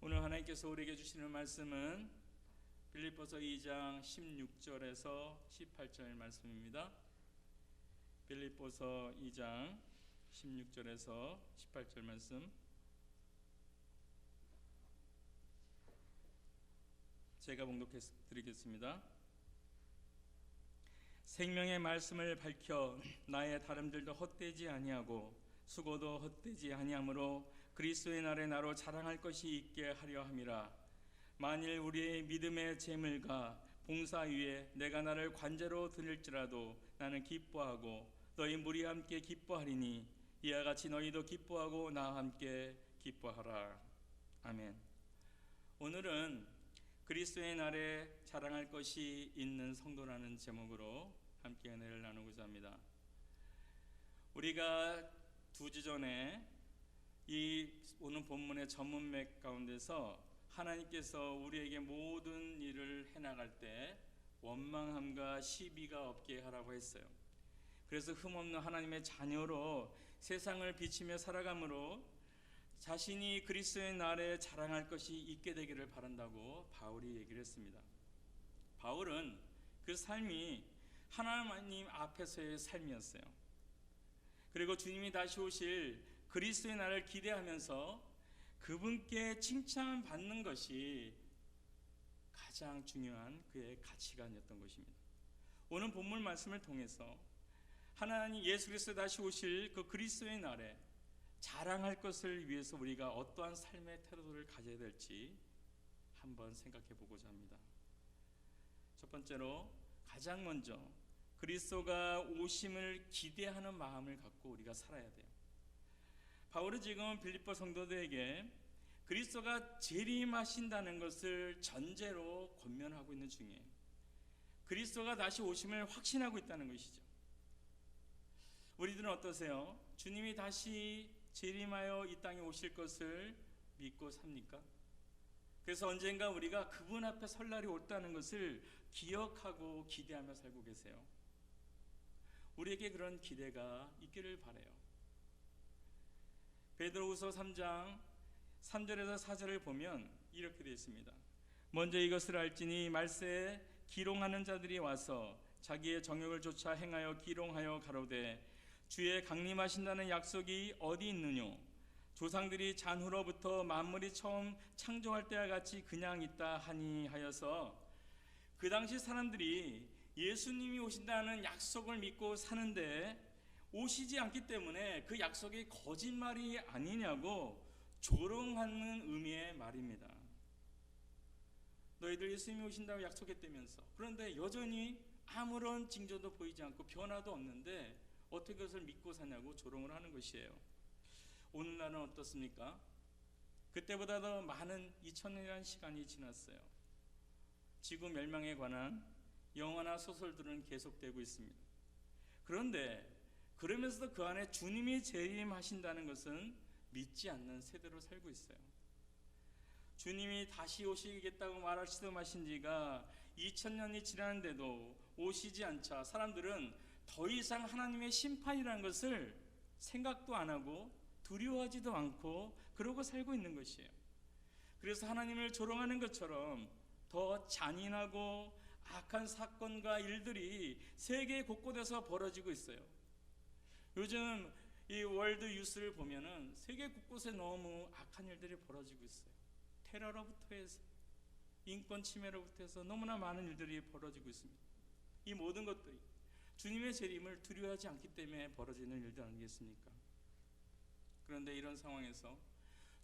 오늘 하나님께서 우리에게 주시는 말씀은 빌립보서 2장 16절에서 18절 말씀입니다. 빌립보서 2장 16절에서 18절 말씀, 제가 봉독해 드리겠습니다. 생명의 말씀을 밝혀 나의 다름들도 헛되지 아니하고 수고도 헛되지 아니하므로 그리스도의 날에 나로 자랑할 것이 있게 하려 함이라. 만일 우리의 믿음의 재물과 봉사 위에 내가 나를 관제로 드릴지라도 나는 기뻐하고 너희 무리와 함께 기뻐하리니 이와 같이 너희도 기뻐하고 나와 함께 기뻐하라. 아멘. 오늘은 그리스도의 날에 자랑할 것이 있는 성도라는 제목으로 함께 은혜를 나누고자 합니다. 우리가 두 주 전에 이 오늘 본문의 전문맥 가운데서 하나님께서 우리에게 모든 일을 해나갈 때 원망함과 시비가 없게 하라고 했어요. 그래서 흠없는 하나님의 자녀로 세상을 비치며 살아감으로 자신이 그리스도의 날에 자랑할 것이 있게 되기를 바란다고 바울이 얘기를 했습니다. 바울은 그 삶이 하나님 앞에서의 삶이었어요. 그리고 주님이 다시 오실 그리스도의 날을 기대하면서 그분께 칭찬받는 것이 가장 중요한 그의 가치관이었던 것입니다. 오늘 본문 말씀을 통해서 하나님 예수 그리스도 다시 오실 그 그리스도의 날에 자랑할 것을 위해서 우리가 어떠한 삶의 태도를 가져야 될지 한번 생각해 보고자 합니다. 첫 번째로 가장 먼저 그리스도가 오심을 기대하는 마음을 갖고 우리가 살아야 돼요. 바울은 지금 빌립보 성도들에게 그리스도가 재림하신다는 것을 전제로 권면하고 있는 중이에요. 그리스도가 다시 오심을 확신하고 있다는 것이죠. 우리들은 어떠세요? 주님이 다시 재림하여 이 땅에 오실 것을 믿고 삽니까? 그래서 언젠가 우리가 그분 앞에 설 날이 올다는 것을 기억하고 기대하며 살고 계세요. 우리에게 그런 기대가 있기를 바라요. 베드로후서 3장 3절에서 4절을 보면 이렇게 되어 있습니다. 먼저 이것을 알지니 말세에 기롱하는 자들이 와서 자기의 정욕을 쫓아 행하여 기롱하여 가로되 주의 강림하신다는 약속이 어디 있느뇨? 조상들이 잔후로부터 만물이 처음 창조할 때와 같이 그냥 있다 하니 하여서 그 당시 사람들이 예수님이 오신다는 약속을 믿고 사는데 오시지 않기 때문에 그 약속이 거짓말이 아니냐고 조롱하는 의미의 말입니다. 너희들 예수님이 오신다고 약속했다면서, 그런데 여전히 아무런 징조도 보이지 않고 변화도 없는데 어떻게 그것을 믿고 사냐고 조롱을 하는 것이에요. 오늘날은 어떻습니까? 그때보다 더 많은 2000년이라는 시간이 지났어요. 지구 멸망에 관한 영화나 소설들은 계속되고 있습니다. 그런데 그러면서도 그 안에 주님이 재림하신다는 것은 믿지 않는 세대로 살고 있어요. 주님이 다시 오시겠다고 말하시던 지가 2000년이 지났는데도 오시지 않자 사람들은 더 이상 하나님의 심판이라는 것을 생각도 안 하고 두려워하지도 않고 그러고 살고 있는 것이에요. 그래서 하나님을 조롱하는 것처럼 더 잔인하고 악한 사건과 일들이 세계 곳곳에서 벌어지고 있어요. 요즘 이 월드 뉴스를 보면은 세계 곳곳에 너무 악한 일들이 벌어지고 있어요. 테러로부터 해서 인권 침해로부터 해서 너무나 많은 일들이 벌어지고 있습니다. 이 모든 것들이 주님의 재림을 두려워하지 않기 때문에 벌어지는 일들 아니겠습니까? 그런데 이런 상황에서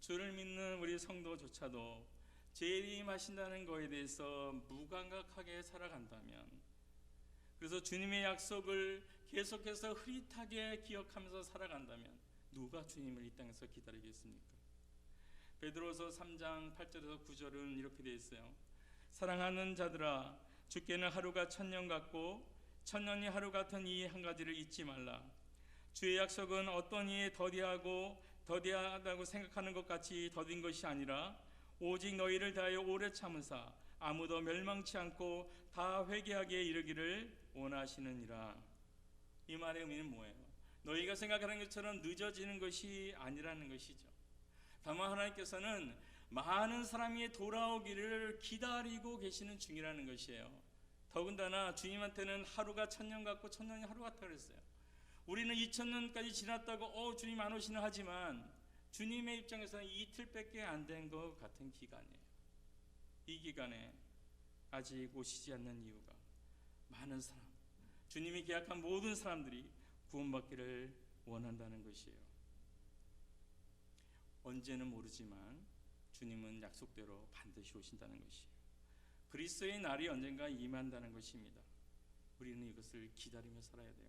주를 믿는 우리 성도조차도 재림하신다는 것에 대해서 무감각하게 살아간다면, 그래서 주님의 약속을 계속해서 흐릿하게 기억하면서 살아간다면 누가 주님을 이 땅에서 기다리겠습니까? 베드로서 3장 8절에서 9절은 이렇게 되어 있어요. 사랑하는 자들아, 주께는 하루가 1000년 같고 1000년이 하루 같은 이 한 가지를 잊지 말라. 주의 약속은 어떤 이에 더디하다고 생각하는 것 같이 더딘 것이 아니라 오직 너희를 다하여 오래 참으사 아무도 멸망치 않고 다 회개하기에 이르기를 원하시느니라. 이 말의 의미는 뭐예요? 너희가 생각하는 것처럼 늦어지는 것이 아니라는 것이죠. 다만 하나님께서는 많은 사람이 돌아오기를 기다리고 계시는 중이라는 것이에요. 더군다나 주님한테는 하루가 1000년 같고 1000년이 하루 같다 그랬어요. 우리는 2000년까지 지났다고 주님 안 오시나 하지만 주님의 입장에서는 이틀밖에 안 된 것 같은 기간이에요. 이 기간에 아직 오시지 않는 이유가 많은 사람, 주님이 계약한 모든 사람들이 구원받기를 원한다는 것이에요. 언제는 모르지만 주님은 약속대로 반드시 오신다는 것이에요. 그리스도의 날이 언젠가 임한다는 것입니다. 우리는 이것을 기다리며 살아야 돼요.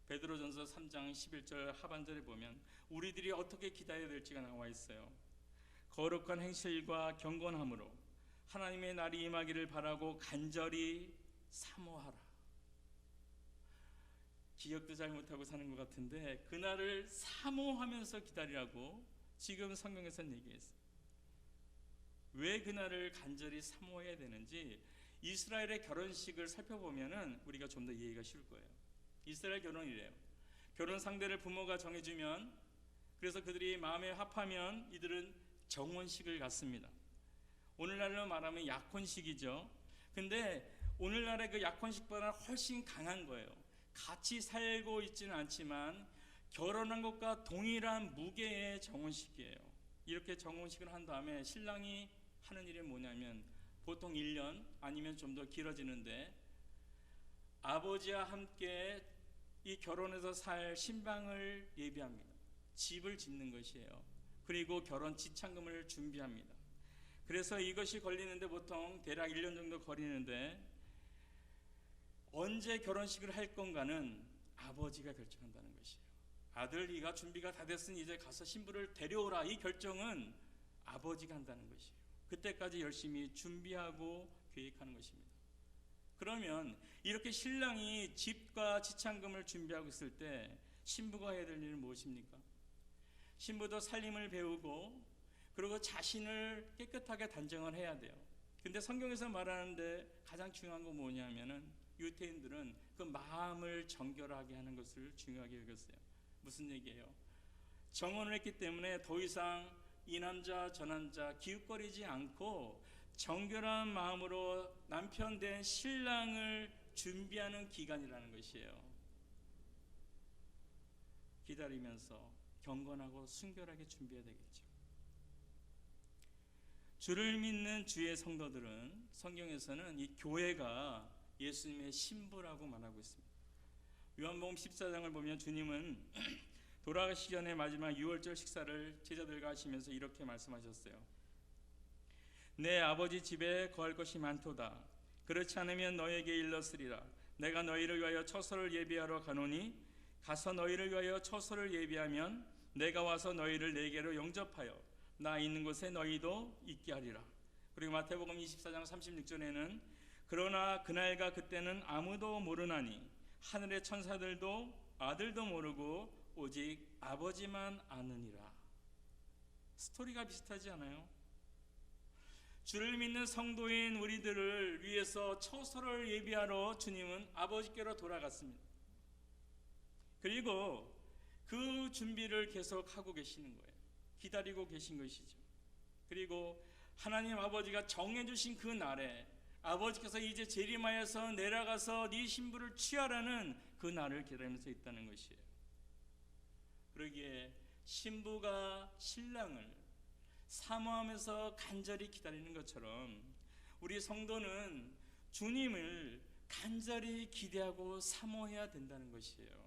베드로전서 3장 11절 하반절에 보면 우리들이 어떻게 기다려야 될지가 나와 있어요. 거룩한 행실과 경건함으로 하나님의 날이 임하기를 바라고 간절히 사모하라. 기억도 잘 못하고 사는 것 같은데 그날을 사모하면서 기다리라고 지금 성경에서는 얘기했어요. 왜 그날을 간절히 사모해야 되는지 이스라엘의 결혼식을 살펴보면 우리가 좀 더 이해가 쉬울 거예요. 이스라엘 결혼이래요. 결혼 상대를 부모가 정해주면, 그래서 그들이 마음에 합하면 이들은 정혼식을 갖습니다. 오늘날로 말하면 약혼식이죠. 근데 오늘날의 그 약혼식보다 훨씬 강한 거예요. 같이 살고 있지는 않지만 결혼한 것과 동일한 무게의 정혼식이에요. 이렇게 정혼식을 한 다음에 신랑이 하는 일이 뭐냐면 보통 1년 아니면 좀 더 길어지는데 아버지와 함께 이 결혼해서 살 신방을 예비합니다. 집을 짓는 것이에요. 그리고 결혼 지참금을 준비합니다. 그래서 이것이 걸리는데 보통 대략 1년 정도 걸리는데 언제 결혼식을 할 건가는 아버지가 결정한다는 것이에요. 아들 이가 준비가 다 됐으니 이제 가서 신부를 데려오라, 이 결정은 아버지가 한다는 것이에요. 그때까지 열심히 준비하고 계획하는 것입니다. 그러면 이렇게 신랑이 집과 지참금을 준비하고 있을 때 신부가 해야 될 일은 무엇입니까? 신부도 살림을 배우고 그리고 자신을 깨끗하게 단정을 해야 돼요. 근데 성경에서 말하는데 가장 중요한 건 뭐냐면은 유대인들은 그 마음을 정결하게 하는 것을 중요하게 여겼어요. 무슨 얘기예요? 정혼을 했기 때문에 더 이상 이 남자 저 남자 기웃거리지 않고 정결한 마음으로 남편 된 신랑을 준비하는 기간이라는 것이에요. 기다리면서 경건하고 순결하게 준비해야 되겠죠. 주를 믿는 주의 성도들은 성경에서는 이 교회가 예수님의 신부라고 말하고 있습니다. 요한복음 14장을 보면 주님은 돌아가시기 전에 마지막 유월절 식사를 제자들과 하시면서 이렇게 말씀하셨어요. 내 아버지 집에 거할 것이 많도다. 그렇지 않으면 너에게 일렀으리라. 내가 너희를 위하여 처소를 예비하러 가노니 가서 너희를 위하여 처소를 예비하면 내가 와서 너희를 내게로 영접하여 나 있는 곳에 너희도 있게 하리라. 그리고 마태복음 24장 36절에는 그러나 그날과 그때는 아무도 모르나니 하늘의 천사들도 아들도 모르고 오직 아버지만 아느니라. 스토리가 비슷하지 않아요? 주를 믿는 성도인 우리들을 위해서 처소를 예비하러 주님은 아버지께로 돌아갔습니다. 그리고 그 준비를 계속 하고 계시는 거예요. 기다리고 계신 것이죠. 그리고 하나님 아버지가 정해주신 그 날에 아버지께서 이제 재림하여서 내려가서 네 신부를 취하라는 그 날을 기다리면서 있다는 것이에요. 그러기에 신부가 신랑을 사모하면서 간절히 기다리는 것처럼 우리 성도는 주님을 간절히 기대하고 사모해야 된다는 것이에요.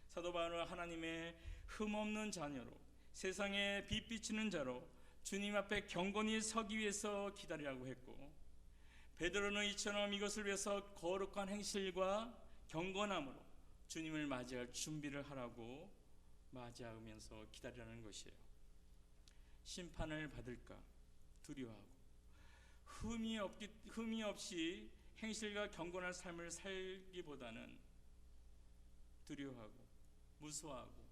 사도 바울은 하나님의 흠없는 자녀로 세상에 빛 비추는 자로 주님 앞에 경건히 서기 위해서 기다리라고 했고, 베드로는 이처럼 이것을 위해서 거룩한 행실과 경건함으로 주님을 맞이할 준비를 하라고 맞이하면서 기다리라는 것이에요. 심판을 받을까 두려워하고 흠이 없이 행실과 경건한 삶을 살기보다는 두려워하고 무서워하고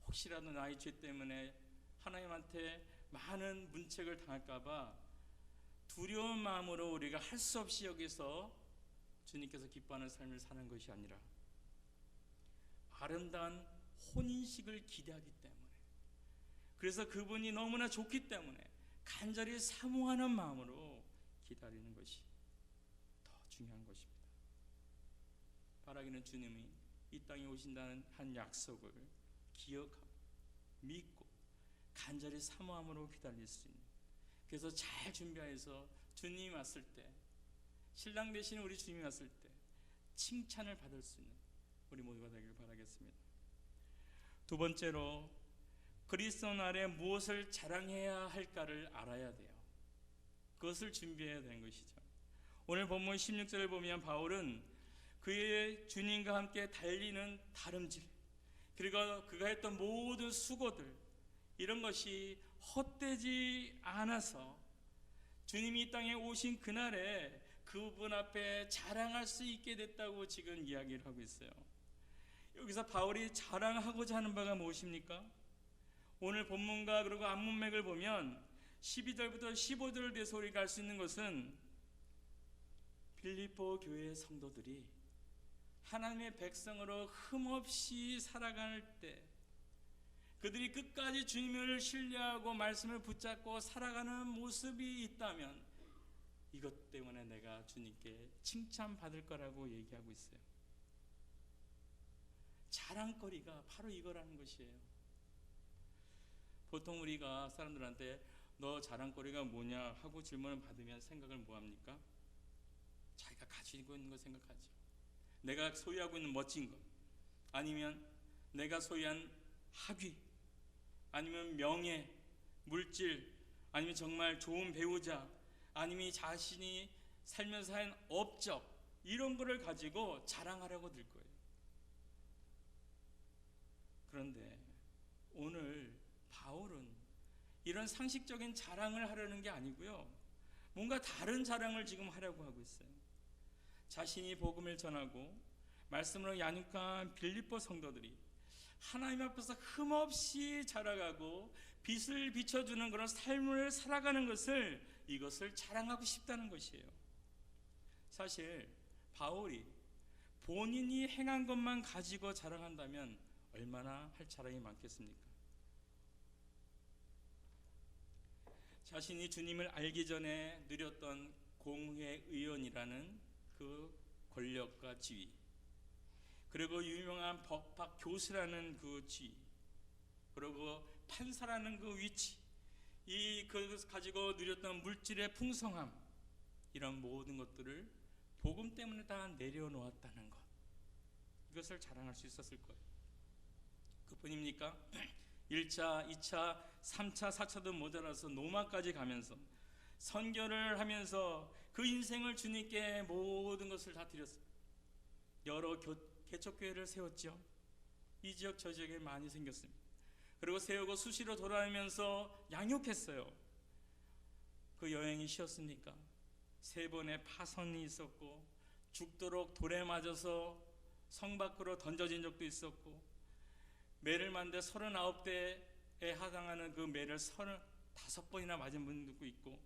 혹시라도 나의 죄 때문에 하나님한테 많은 문책을 당할까봐 두려운 마음으로 우리가 할 수 없이 여기서 주님께서 기뻐하는 삶을 사는 것이 아니라 아름다운 혼인식을 기대하기 때문에, 그래서 그분이 너무나 좋기 때문에 간절히 사모하는 마음으로 기다리는 것이 더 중요한 것입니다. 바라기는 주님이 이 땅에 오신다는 한 약속을 기억하고 믿고 간절히 사모함으로 기다릴 수 있는, 그래서 잘 준비해서 주님이 왔을 때, 신랑 되시는 우리 주님이 왔을 때 칭찬을 받을 수 있는 우리 모두가 되길 바라겠습니다. 두 번째로, 그리스도 날에 무엇을 자랑해야 할까를 알아야 돼요. 그것을 준비해야 되는 것이죠. 오늘 본문 16절을 보면 바울은 그의 주님과 함께 달리는 다름질, 그리고 그가 했던 모든 수고들, 이런 것이 헛되지 않아서 주님이 이 땅에 오신 그날에 그분 앞에 자랑할 수 있게 됐다고 지금 이야기를 하고 있어요. 여기서 바울이 자랑하고자 하는 바가 무엇입니까? 오늘 본문과 그리고 앞문맥을 보면 12절부터 15절을 대해서 우리가 알 수 있는 것은, 빌립보 교회의 성도들이 하나님의 백성으로 흠없이 살아갈 때, 그들이 끝까지 주님을 신뢰하고 말씀을 붙잡고 살아가는 모습이 있다면 이것 때문에 내가 주님께 칭찬받을 거라고 얘기하고 있어요. 자랑거리가 바로 이거라는 것이에요. 보통 우리가 사람들한테 너 자랑거리가 뭐냐 하고 질문을 받으면 생각을 뭐합니까? 자기가 가지고 있는 거 생각하죠. 내가 소유하고 있는 멋진 것, 아니면 내가 소유한 학위, 아니면 명예, 물질, 아니면 정말 좋은 배우자, 아니면 자신이 살면서 한 업적, 이런 거를 가지고 자랑하려고 들 거예요. 그런데 오늘 바울은 이런 상식적인 자랑을 하려는 게 아니고요, 뭔가 다른 자랑을 지금 하려고 하고 있어요. 자신이 복음을 전하고 말씀으로 양육한 빌립보 성도들이 하나님 앞에서 흠없이 자라가고 빛을 비춰주는 그런 삶을 살아가는 것을, 이것을 자랑하고 싶다는 것이에요. 사실 바울이 본인이 행한 것만 가지고 자랑한다면 얼마나 할 자랑이 많겠습니까? 자신이 주님을 알기 전에 누렸던 공회의원이라는 그 권력과 지위, 그리고 유명한 법학 교수라는 그 지위, 그리고 판사라는 그 위치, 그것을 가지고 누렸던 물질의 풍성함, 이런 모든 것들을 복음 때문에 다 내려놓았다는 것, 이것을 자랑할 수 있었을 거예요. 그뿐입니까? 1차, 2차, 3차, 4차도 모자라서 로마까지 가면서 선교를 하면서 그 인생을 주님께 모든 것을 다 드렸어요. 여러 개척교회를 세웠죠. 이 지역 저 지역에 많이 생겼습니다. 그리고 세우고 수시로 돌아오면서 양육했어요. 그 여행이 쉬었습니까? 3번의 파선이 있었고, 죽도록 돌에 맞아서 성 밖으로 던져진 적도 있었고, 매를 맞는데 39대에 해당하는 그 매를 35번이나 맞은 분도 있고,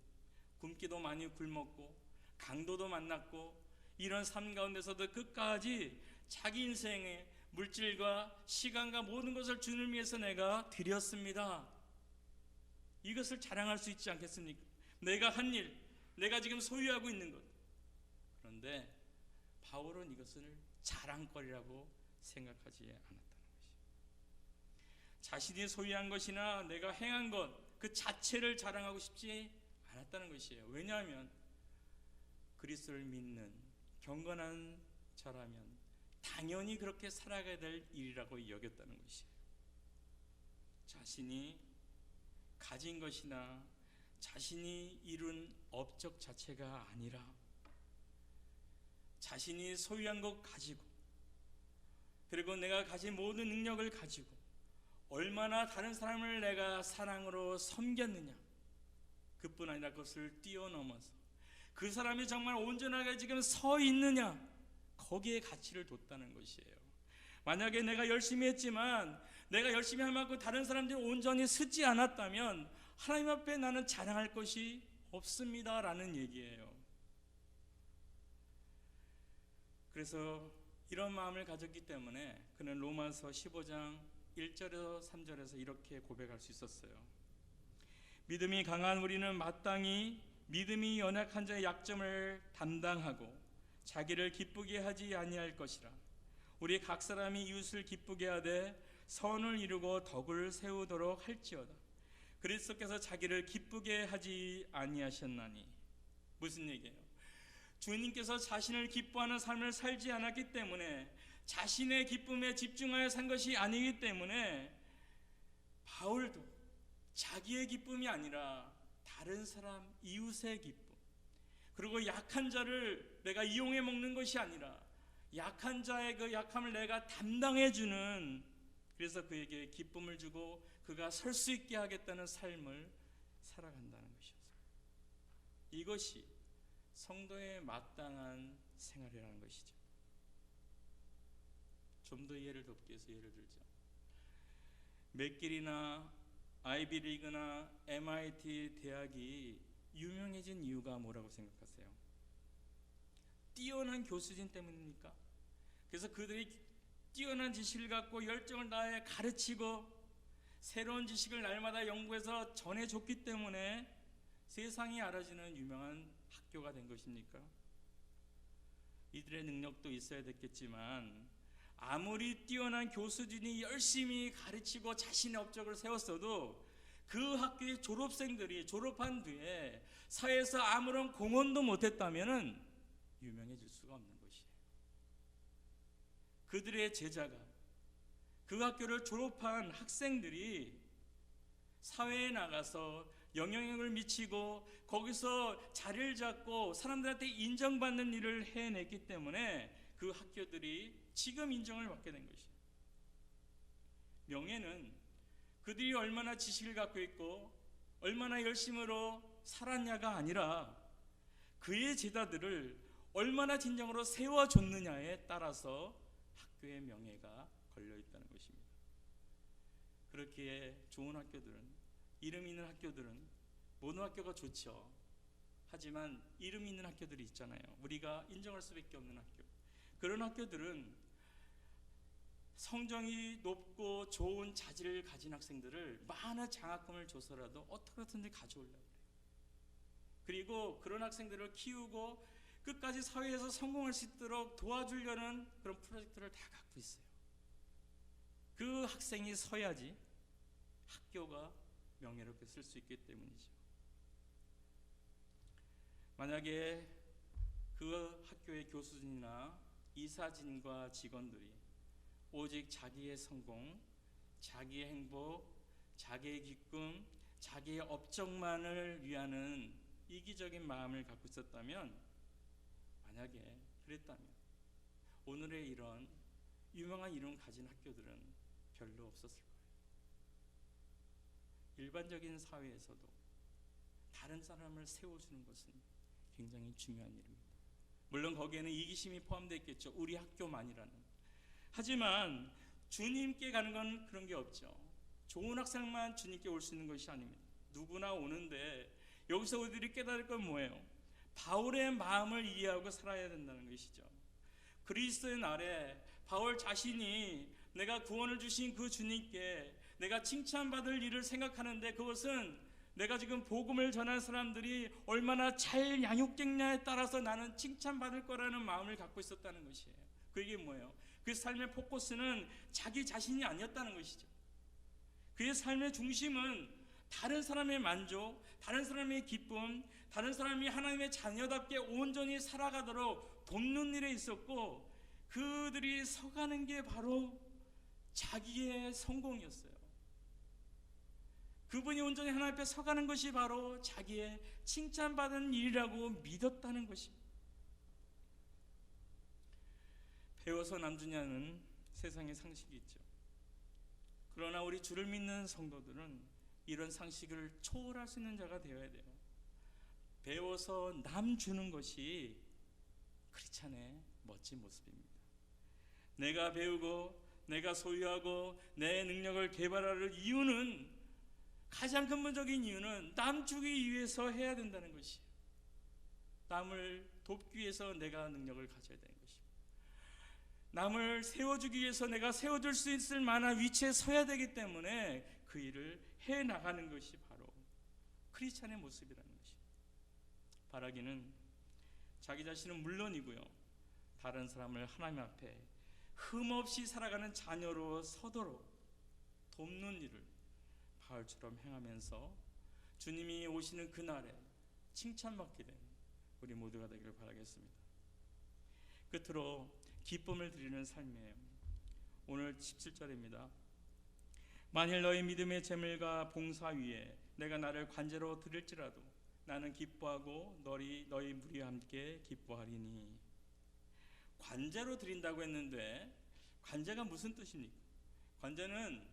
굶기도 많이 굶었고, 강도도 만났고, 이런 삶 가운데서도 끝까지 자기 인생의 물질과 시간과 모든 것을 주님을 위해서 내가 드렸습니다. 이것을 자랑할 수 있지 않겠습니까? 내가 한 일, 내가 지금 소유하고 있는 것. 그런데 바울은 이것을 자랑거리라고 생각하지 않았다는 것이죠. 자신이 소유한 것이나 내가 행한 것, 그 자체를 자랑하고 싶지 않았다는 것이에요. 왜냐하면 그리스도를 믿는 경건한 자라면 당연히 그렇게 살아가야 될 일이라고 여겼다는 것이에요. 자신이 가진 것이나 자신이 이룬 업적 자체가 아니라 자신이 소유한 것 가지고, 그리고 내가 가진 모든 능력을 가지고 얼마나 다른 사람을 내가 사랑으로 섬겼느냐, 그뿐 아니라 그것을 뛰어넘어서 그 사람이 정말 온전하게 지금 서 있느냐, 거기에 가치를 뒀다는 것이에요. 만약에 내가 열심히 했지만 내가 열심히 할 만큼 다른 사람들이 온전히 서지 않았다면 하나님 앞에 나는 자랑할 것이 없습니다 라는 얘기예요. 그래서 이런 마음을 가졌기 때문에 그는 로마서 15장 1절에서 3절에서 이렇게 고백할 수 있었어요. 믿음이 강한 우리는 마땅히 믿음이 연약한 자의 약점을 담당하고 자기를 기쁘게 하지 아니할 것이라. 우리 각 사람이 이웃을 기쁘게 하되 선을 이루고 덕을 세우도록 할지어다. 그리스도께서 자기를 기쁘게 하지 아니하셨나니. 무슨 얘기예요? 주님께서 자신을 기뻐하는 삶을 살지 않았기 때문에, 자신의 기쁨에 집중하여 산 것이 아니기 때문에 바울도 자기의 기쁨이 아니라 다른 사람, 이웃의 기쁨, 그리고 약한 자를 내가 이용해 먹는 것이 아니라 약한 자의 그 약함을 내가 담당해 주는, 그래서 그에게 기쁨을 주고 그가 설 수 있게 하겠다는 삶을 살아간다는 것이었어요. 이것이 성도의 마땅한 생활이라는 것이죠. 좀 더 이해를 돕기 위해서 예를 들죠. 맥길이나 아이비리그나 MIT 대학이 유명해진 이유가 뭐라고 생각하세요? 뛰어난 교수진 때문입니까? 그래서 그들이 뛰어난 지식을 갖고 열정을 다해 가르치고 새로운 지식을 날마다 연구해서 전해줬기 때문에 세상이 알아지는 유명한 학교가 된 것입니까? 이들의 능력도 있어야 됐겠지만 아무리 뛰어난 교수진이 열심히 가르치고 자신의 업적을 세웠어도 그 학교의 졸업생들이 졸업한 뒤에 사회에서 아무런 공헌도 못했다면 유명해질 수가 없는 것이에요. 그들의 제자가, 그 학교를 졸업한 학생들이 사회에 나가서 영향력을 미치고 거기서 자리를 잡고 사람들한테 인정받는 일을 해냈기 때문에 그 학교들이 지금 인정을 받게 된 것이에요. 명예는 그들이 얼마나 지식을 갖고 있고 얼마나 열심으로 살았냐가 아니라 그의 제자들을 얼마나 진정으로 세워줬느냐에 따라서 학교의 명예가 걸려있다는 것입니다. 그렇기에 좋은 학교들은, 이름 있는 학교들은, 모든 학교가 좋죠. 하지만 이름 있는 학교들이 있잖아요. 우리가 인정할 수밖에 없는 학교. 그런 학교들은 성적이 높고 좋은 자질을 가진 학생들을 많은 장학금을 줘서라도 어떻게든지 가져오려고 해요. 그리고 그런 학생들을 키우고 끝까지 사회에서 성공할 수 있도록 도와주려는 그런 프로젝트를 다 갖고 있어요. 그 학생이 서야지 학교가 명예롭게 쓸 수 있기 때문이죠. 만약에 그 학교의 교수진이나 이사진과 직원들이 오직 자기의 성공, 자기의 행복, 자기의 기쁨, 자기의 업적만을 위하는 이기적인 마음을 갖고 있었다면, 만약에 그랬다면 오늘의 이런 유명한 이름을 가진 학교들은 별로 없었을 거예요. 일반적인 사회에서도 다른 사람을 세워주는 것은 굉장히 중요한 일입니다. 물론 거기에는 이기심이 포함되어 있겠죠. 우리 학교만이라는. 하지만 주님께 가는 건 그런 게 없죠. 좋은 학생만 주님께 올 수 있는 것이 아닙니다. 누구나 오는데 여기서 우리들이 깨달을 건 뭐예요? 바울의 마음을 이해하고 살아야 된다는 것이죠. 그리스도의 날에 바울 자신이 내가 구원을 주신 그 주님께 내가 칭찬받을 일을 생각하는데, 그것은 내가 지금 복음을 전한 사람들이 얼마나 잘 양육됐냐에 따라서 나는 칭찬받을 거라는 마음을 갖고 있었다는 것이에요. 그게 뭐예요? 그 삶의 포커스는 자기 자신이 아니었다는 것이죠. 그의 삶의 중심은 다른 사람의 만족, 다른 사람의 기쁨, 다른 사람이 하나님의 자녀답게 온전히 살아가도록 돕는 일에 있었고, 그들이 서가는 게 바로 자기의 성공이었어요. 그분이 온전히 하나님 앞에 서가는 것이 바로 자기의 칭찬받은 일이라고 믿었다는 것입니다. 배워서 남주냐는 세상에 상식이 있죠. 그러나 우리 주를 믿는 성도들은 이런 상식을 초월할 수 있는 자가 되어야 돼요. 배워서 남 주는 것이 크리스찬의 멋진 모습입니다. 내가 배우고 내가 소유하고 내 능력을 개발할 이유는, 가장 근본적인 이유는 남 주기 위해서 해야 된다는 것이에요. 남을 돕기 위해서 내가 능력을 가져야 되는 것입니다. 남을 세워주기 위해서 내가 세워줄 수 있을 만한 위치에 서야 되기 때문에 그 일을 해나가는 것이 바로 크리스찬의 모습이라는 것이. 바라기는 자기 자신은 물론이고요, 다른 사람을 하나님 앞에 흠없이 살아가는 자녀로 서도록 돕는 일을 바울처럼 행하면서 주님이 오시는 그날에 칭찬받게 되는 우리 모두가 되기를 바라겠습니다. 끝으로 기쁨을 드리는 삶이에요. 오늘 17절입니다. 만일 너희 믿음의 재물과 봉사 위에 내가 나를 관제로 드릴지라도 나는 기뻐하고 너희 무리와 함께 기뻐하리니. 관제로 드린다고 했는데 관제가 무슨 뜻입니까? 관제는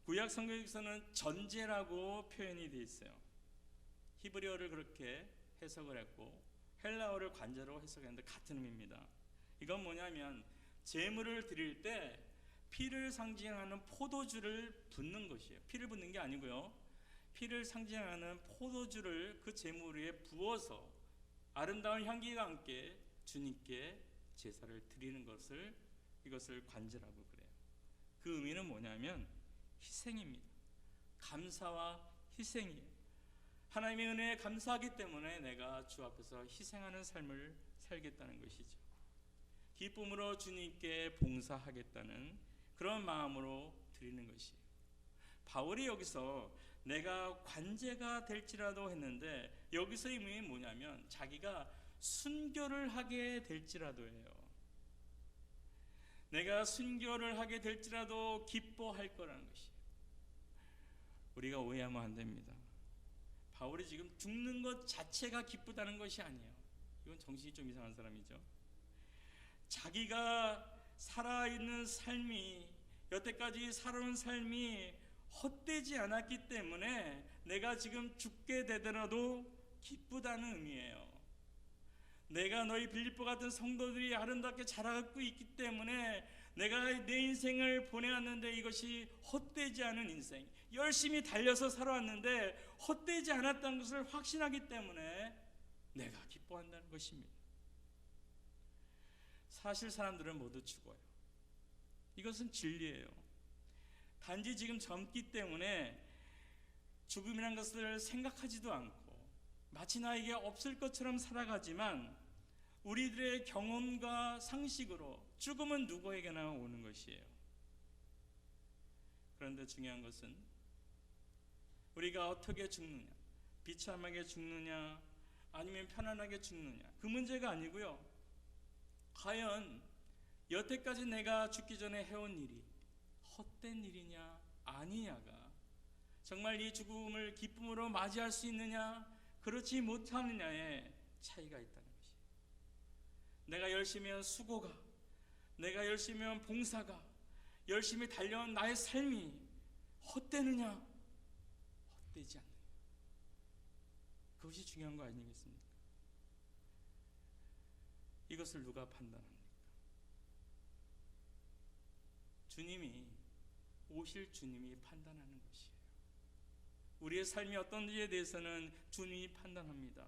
구약 성경에서는 전제라고 표현이 되어 있어요. 히브리어를 그렇게 해석을 했고 헬라어를 관제로 해석했는데 같은 의미입니다. 이건 뭐냐면 제물을 드릴 때 피를 상징하는 포도주를 붓는 것이에요. 피를 붓는 게 아니고요, 피를 상징하는 포도주를 그 제물 위에 부어서 아름다운 향기가 함께 주님께 제사를 드리는 것을, 이것을 관제라고 그래요. 그 의미는 뭐냐면 희생입니다. 감사와 희생이에요. 하나님의 은혜에 감사하기 때문에 내가 주 앞에서 희생하는 삶을 살겠다는 것이죠. 기쁨으로 주님께 봉사하겠다는 그런 마음으로 드리는 것이에요. 바울이 여기서 내가 관제가 될지라도 했는데 여기서 의미는 뭐냐면 자기가 순교를 하게 될지라도예요. 내가 순교를 하게 될지라도 기뻐할 거라는 것이에요. 우리가 오해하면 안 됩니다. 바울이 지금 죽는 것 자체가 기쁘다는 것이 아니에요. 이건 정신이 좀 이상한 사람이죠. 자기가 살아있는 삶이, 여태까지 살아온 삶이 헛되지 않았기 때문에 내가 지금 죽게 되더라도 기쁘다는 의미예요. 내가 너희 빌립보 같은 성도들이 아름답게 자라고 있기 때문에 내가 내 인생을 보내왔는데 이것이 헛되지 않은 인생, 열심히 달려서 살아왔는데 헛되지 않았다는 것을 확신하기 때문에 내가 기뻐한다는 것입니다. 사실 사람들은 모두 죽어요. 이것은 진리예요. 단지 지금 젊기 때문에 죽음이라는 것을 생각하지도 않고 마치 나에게 없을 것처럼 살아가지만 우리들의 경험과 상식으로 죽음은 누구에게나 오는 것이에요. 그런데 중요한 것은 우리가 어떻게 죽느냐, 비참하게 죽느냐 아니면 편안하게 죽느냐, 그 문제가 아니고요, 과연 여태까지 내가 죽기 전에 해온 일이 헛된 일이냐 아니냐가 정말 이 죽음을 기쁨으로 맞이할 수 있느냐 그렇지 못하느냐의 차이가 있다는 것이에요. 내가 열심히 한 수고가, 내가 열심히 한 봉사가, 열심히 달려온 나의 삶이 헛되느냐 헛되지 않느냐, 그것이 중요한 거 아니겠습니까? 이것을 누가 판단합니까? 주님이, 오실 주님이 판단하는 것이에요. 우리의 삶이 어떤지에 대해서는 주님이 판단합니다.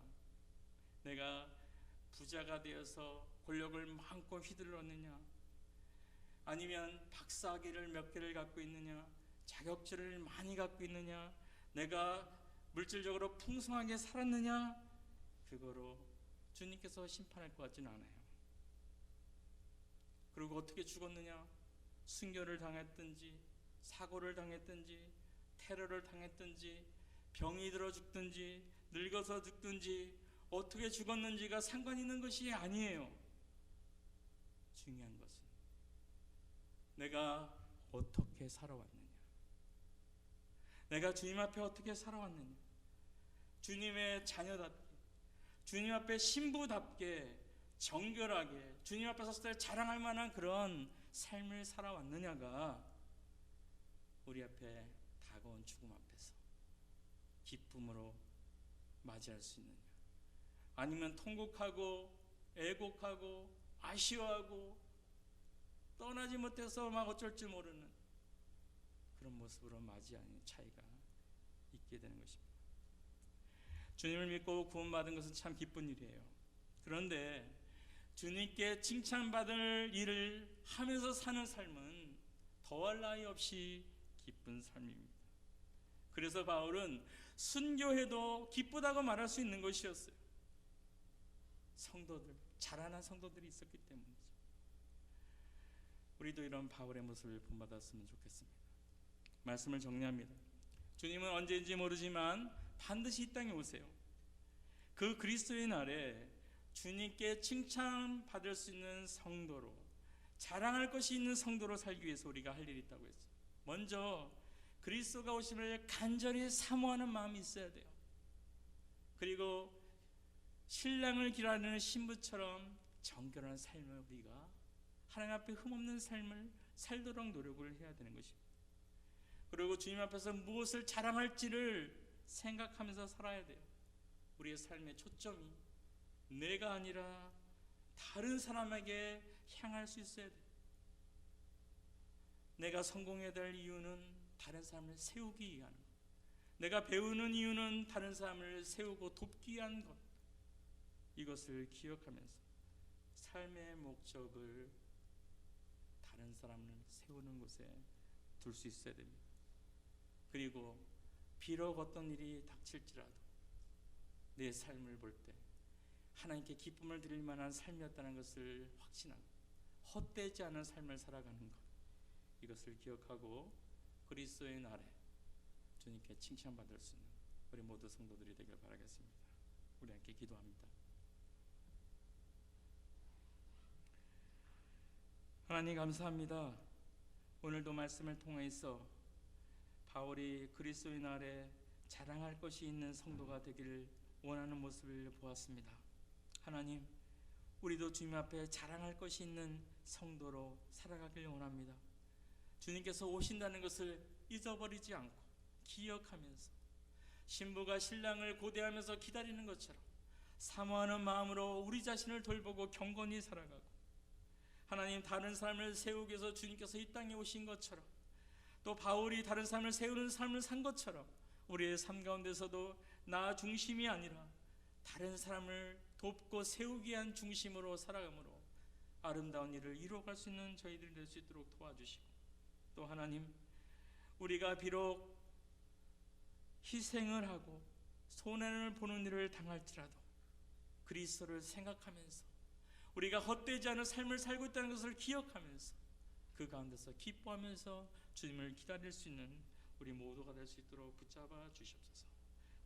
내가 부자가 되어서 권력을 마음껏 휘둘렀느냐, 아니면 박사학위를 몇 개를 갖고 있느냐, 자격증을 많이 갖고 있느냐, 내가 물질적으로 풍성하게 살았느냐, 그거로 주님께서 심판할 것 같지는 않아요. 그리고 어떻게 죽었느냐, 순교를 당했든지 사고를 당했든지 테러를 당했든지 병이 들어 죽든지 늙어서 죽든지 어떻게 죽었는지가 상관 있는 것이 아니에요. 중요한 것은 내가 어떻게 살아왔느냐, 내가 주님 앞에 어떻게 살아왔느냐, 주님의 자녀답게, 주님 앞에 신부답게 정결하게 주님 앞에 섰을 때 자랑할 만한 그런 삶을 살아왔느냐가 우리 앞에 다가온 죽음 앞에서 기쁨으로 맞이할 수 있느냐, 아니면 통곡하고 애곡하고 아쉬워하고 떠나지 못해서 막 어쩔 줄 모르는 그런 모습으로 맞이하는 차이가 있게 되는 것입니다. 주님을 믿고 구원받은 것은 참 기쁜 일이에요. 그런데 주님께 칭찬받을 일을 하면서 사는 삶은 더할 나위 없이 기쁜 삶입니다. 그래서 바울은 순교해도 기쁘다고 말할 수 있는 것이었어요. 성도들, 자라난 성도들이 있었기 때문이죠. 우리도 이런 바울의 모습을 본받았으면 좋겠습니다. 말씀을 정리합니다. 주님은 언제인지 모르지만 반드시 이 땅에 오세요. 그 그리스도의 날에 주님께 칭찬받을 수 있는 성도로, 자랑할 것이 있는 성도로 살기 위해서 우리가 할 일이 있다고 했어요. 먼저 그리스도가 오심을 간절히 사모하는 마음이 있어야 돼요. 그리고 신랑을 기다리는 신부처럼 정결한 삶을 우리가 하나님 앞에 흠없는 삶을 살도록 노력을 해야 되는 것입니다. 그리고 주님 앞에서 무엇을 자랑할지를 생각하면서 살아야 돼요. 우리의 삶의 초점이 내가 아니라 다른 사람에게 향할 수 있어야 돼요. 내가 성공해야 될 이유는 다른 사람을 세우기 위한 것, 내가 배우는 이유는 다른 사람을 세우고 돕기 위한 것, 이것을 기억하면서 삶의 목적을 다른 사람을 세우는 곳에 둘 수 있어야 됩니다. 그리고 비록 어떤 일이 닥칠지라도 내 삶을 볼 때 하나님께 기쁨을 드릴 만한 삶이었다는 것을 확신하고 헛되지 않은 삶을 살아가는 것, 이것을 기억하고 그리스도의 날에 주님께 칭찬받을 수 있는 우리 모두 성도들이 되길 바라겠습니다. 우리 함께 기도합니다. 하나님 감사합니다. 오늘도 말씀을 통해서 바울이 그리스도의 날에 자랑할 것이 있는 성도가 되기를 원하는 모습을 보았습니다. 하나님, 우리도 주님 앞에 자랑할 것이 있는 성도로 살아가길 원합니다. 주님께서 오신다는 것을 잊어버리지 않고 기억하면서 신부가 신랑을 고대하면서 기다리는 것처럼 사모하는 마음으로 우리 자신을 돌보고 경건히 살아가고, 하나님, 다른 사람을 세우기 위해서 주님께서 이 땅에 오신 것처럼, 또 바울이 다른 사람을 세우는 삶을 산 것처럼 우리의 삶 가운데서도 나 중심이 아니라 다른 사람을 돕고 세우기 위한 중심으로 살아감으로 아름다운 일을 이루어갈 수 있는 저희들이 될 수 있도록 도와주시고, 또 하나님, 우리가 비록 희생을 하고 손해를 보는 일을 당할지라도 그리스도를 생각하면서 우리가 헛되지 않은 삶을 살고 있다는 것을 기억하면서 그 가운데서 기뻐하면서 주님을 기다릴 수 있는 우리 모두가 될 수 있도록 붙잡아 주시옵소서.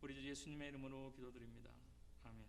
우리 주 예수님의 이름으로 기도드립니다. 아멘.